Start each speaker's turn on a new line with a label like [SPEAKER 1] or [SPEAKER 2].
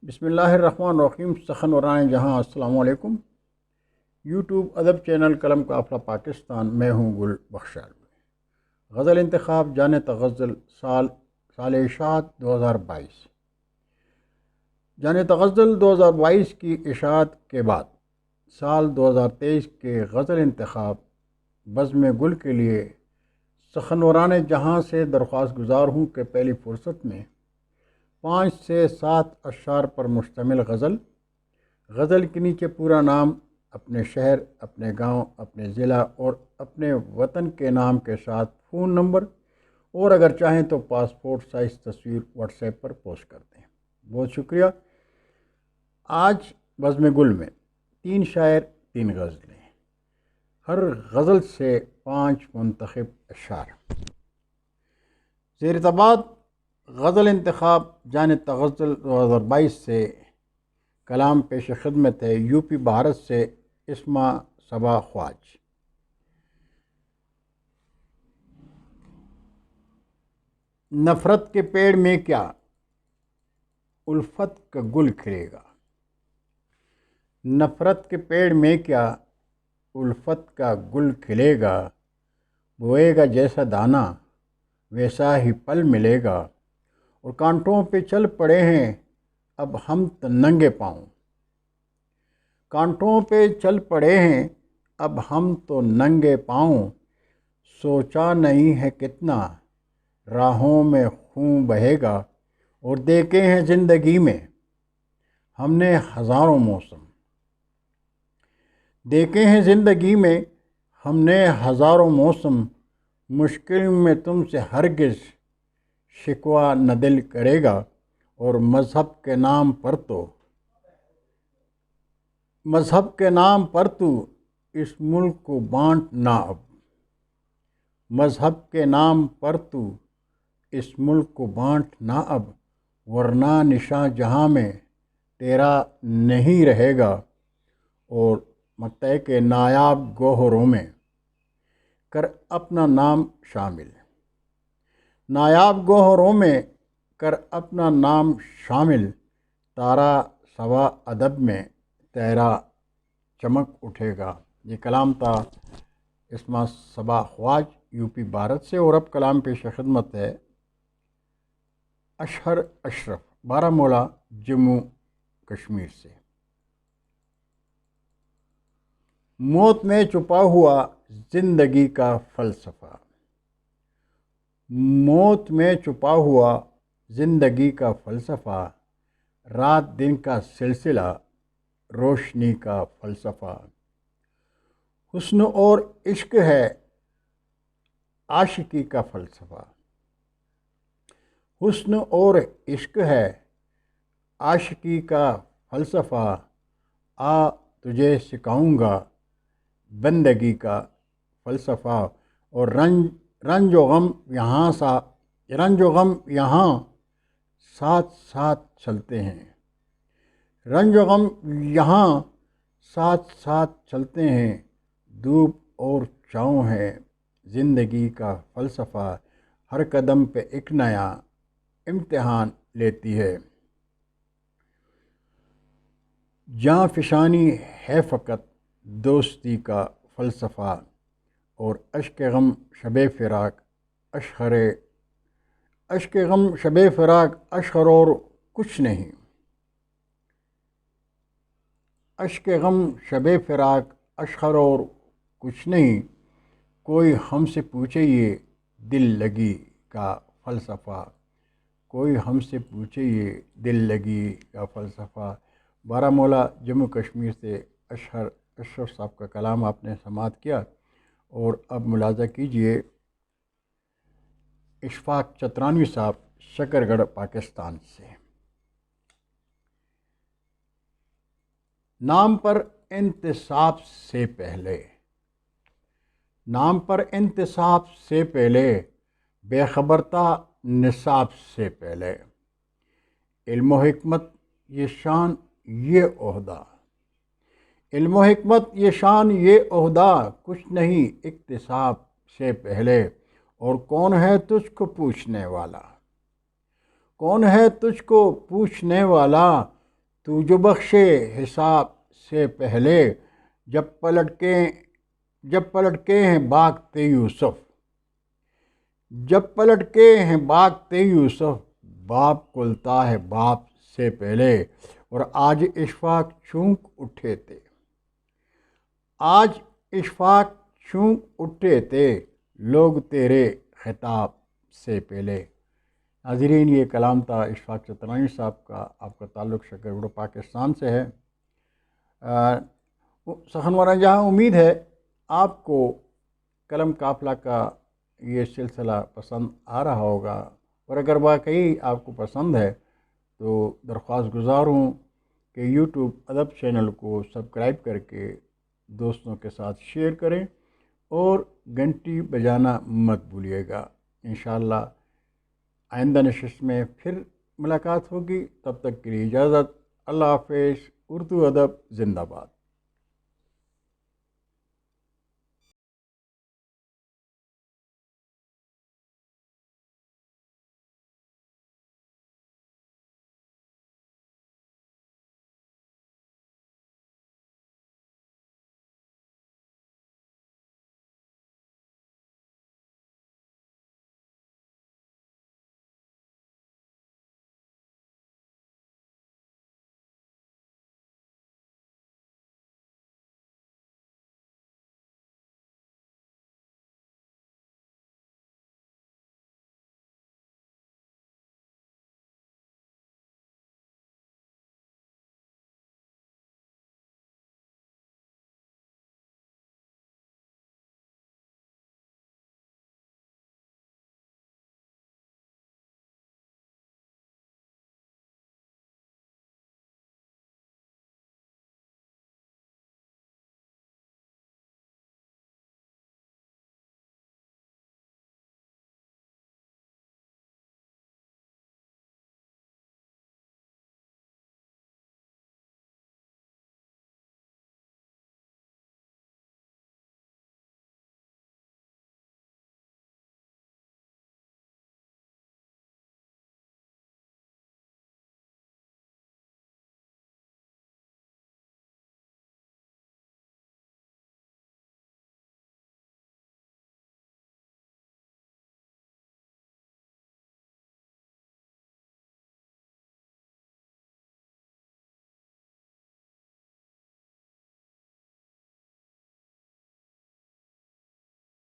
[SPEAKER 1] بسم اللہ الرحمن الرحیم۔ سخن ورائے جہاں، السلام علیکم۔ یوٹیوب ادب چینل قلم قافلہ پاکستان، میں ہوں گل بخشال۔ غزل انتخاب جان تغزل سال اشاعت 2022۔ جان تغزل 2022 کی اشاعت کے بعد سال 2023 کے غزل انتخاب بزم گل کے لیے سخن ورائے جہاں سے درخواست گزار ہوں کہ پہلی فرصت میں 5 سے 7 اشعار پر مشتمل غزل کے نیچے پورا نام، اپنے شہر، اپنے گاؤں، اپنے ضلع اور اپنے وطن کے نام کے ساتھ فون نمبر اور اگر چاہیں تو پاسپورٹ سائز تصویر واٹس ایپ پر پوسٹ کرتے ہیں۔ بہت شکریہ۔ آج بزم گل میں 3 شاعر 3 غزلیں، ہر غزل سے 5 منتخب اشعار۔ زیر طباعت غزل انتخاب جان تغزل 2022 سے کلام پیش خدمت ہے یو پی بھارت سے اسما صبا خواج۔ نفرت کے پیڑ میں کیا الفت کا گل کھلے گا، نفرت کے پیڑ میں کیا الفت کا گل کھلے گا، بوئے گا جیسا دانہ ویسا ہی پل ملے گا، اور کانٹوں پہ چل پڑے ہیں اب ہم تو ننگے پاؤں، کانٹوں پہ چل پڑے ہیں اب ہم تو ننگے پاؤں، سوچا نہیں ہے کتنا راہوں میں خون بہے گا، اور دیکھے ہیں زندگی میں ہم نے ہزاروں موسم، دیکھے ہیں زندگی میں ہم نے ہزاروں موسم، مشکل میں تم سے ہرگز شکوہ نہ دل کرے گا، اور مذہب کے نام پر تو اس ملک کو بانٹ نہ اب، مذہب کے نام پر تو اس ملک کو بانٹ نہ اب، ورنہ نشاں جہاں میں تیرا نہیں رہے گا، اور مقطع کے نایاب گوہروں میں کر اپنا نام شامل، نایاب گوہروں میں کر اپنا نام شامل، تارا سوا ادب میں تیرا چمک اٹھے گا۔ یہ کلام تھا اسما صبا خواج یو پی بھارت سے، اور اب کلام پیش خدمت ہے اشہر اشرف بارہمولہ جموں کشمیر سے۔ موت میں چھپا ہوا زندگی کا فلسفہ، موت میں چھپا ہوا زندگی کا فلسفہ، رات دن کا سلسلہ روشنی کا فلسفہ، حسن اور عشق ہے عاشقی کا فلسفہ، حسن اور عشق ہے عاشقی کا فلسفہ، آ تجھے سکھاؤں گا بندگی کا فلسفہ، اور رنج و غم یہاں ساتھ ساتھ چلتے ہیں، رنج و غم یہاں ساتھ ساتھ چلتے ہیں، دھوپ اور چھاؤں ہے زندگی کا فلسفہ، ہر قدم پہ ایک نیا امتحان لیتی ہے، جاں فشانی ہے فقط دوستی کا فلسفہ، اور اشک غم شب فراق اشک غم شب فراق اشہر اور کچھ نہیں، اشک غم شب فراق اشہر اور کچھ نہیں، کوئی ہم سے پوچھے یہ دل لگی کا فلسفہ، کوئی ہم سے پوچھے یہ دل لگی کا فلسفہ۔ بارہمولہ جموں کشمیر سے اشہر اشرف صاحب کا کلام آپ نے سماعت کیا، اور اب ملاحظہ کیجئے اشفاق چترانی صاحب شکر گڑھ پاکستان سے۔ نام پر انتصاب سے پہلے، نام پر انتصاب سے پہلے، بے خبر تھا نصاب سے پہلے، علم و حکمت یہ شان یہ عہدہ، علم و حکمت یہ شان یہ عہدہ، کچھ نہیں اکتساب سے پہلے، اور کون ہے تجھ کو پوچھنے والا، کون ہے تجھ کو پوچھنے والا، تو جو بخشے حساب سے پہلے، جب پلٹ کے ہیں باغ یوسف، جب پلٹ کے ہیں باغ یوسف، باپ کھلتا ہے باپ سے پہلے، اور آج اشفاق چونک اٹھے تھے، آج اشفاق چونک اٹھے تھے لوگ تیرے خطاب سے پہلے۔ ناظرین، یہ کلام تھا اشفاق چترانی صاحب کا۔ آپ کا تعلق شکر پاکستان سے ہے۔ سخن جہاں امید ہے آپ کو قلم قافلہ کا یہ سلسلہ پسند آ رہا ہوگا، اور اگر واقعی آپ کو پسند ہے تو درخواست گزار ہوں کہ یوٹیوب ادب چینل کو سبسکرائب کر کے دوستوں کے ساتھ شیئر کریں اور گھنٹی بجانا مت بھولیے گا۔ انشاءاللہ آئندہ نشست میں پھر ملاقات ہوگی، تب تک کے لیے اجازت۔ اللہ حافظ۔ اردو ادب زندہ باد۔